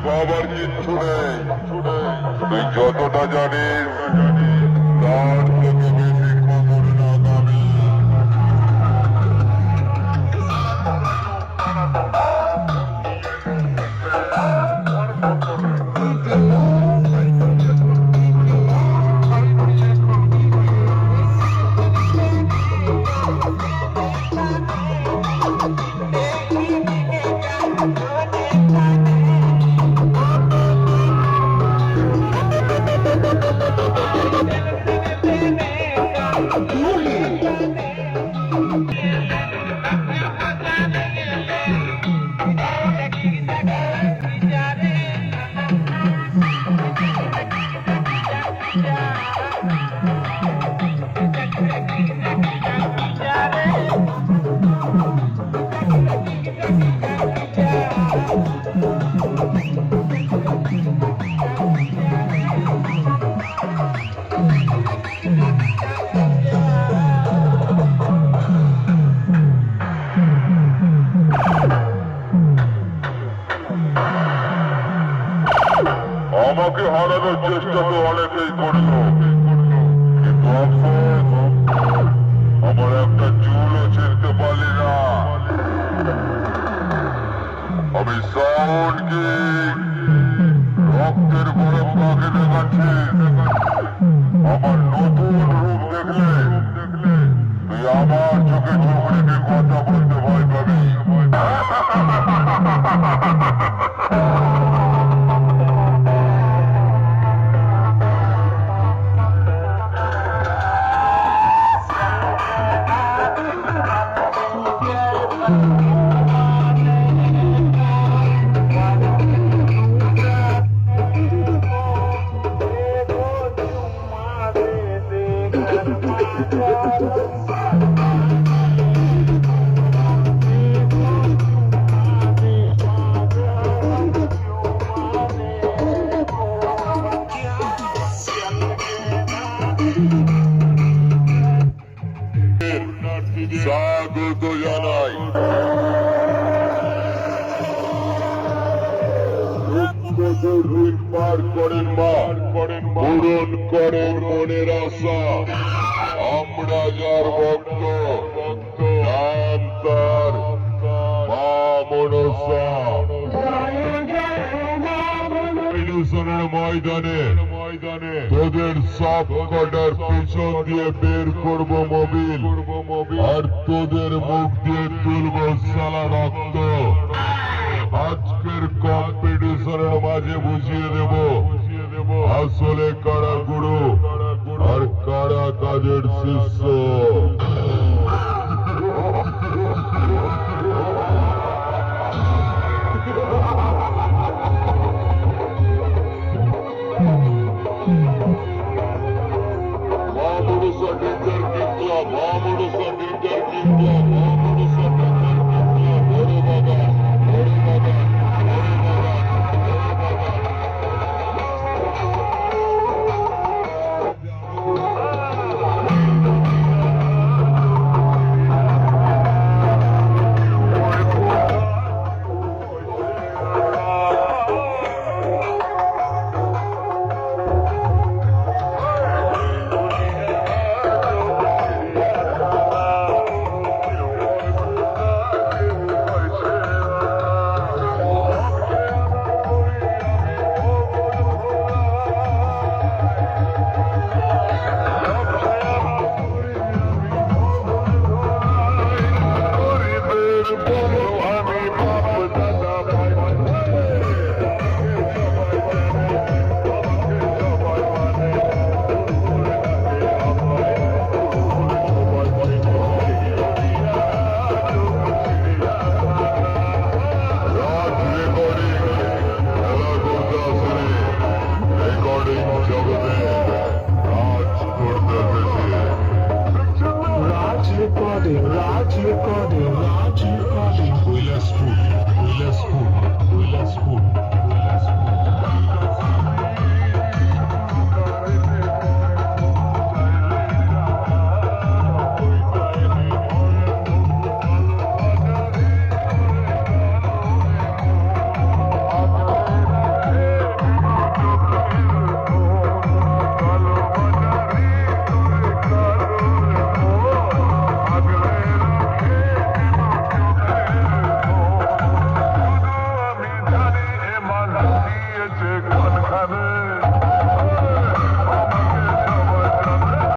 বাবার কিচ্ছু নেই, তুই যতটা জানিস তার থেকে বেশি খবর লাগাবি। আমাকে হারানোর চেষ্টা তো অনেকেই করলো, কিন্তু আমার একটা চুলও ছিঁড়তে পারলি না। আমি সাউন্ড কিং, রক্তের গরম পাখি দেখাচ্ছি। আমার নতুন রূপ দেখলে তুই আমার চোখে চোখ রেখে কথা বলতে ভয় পাবি। স্বাগত জানাই। পার করেন মা, পূরণ করেন মনের আশা। আমরা যার ভক্ত, নাম তার মা মনসা। ময়দানে তোদের সব কটার পিছন দিয়ে বের করবো মোবিল, আর তোদের মুখ দিয়ে তুলব সালা রক্ত। আজকের কম্পিটিশনের মাঝে বুঝিয়ে দেব আসলে কারা গুরু আর কারা কাজের শিষ্য। Raj recording. Willis Food.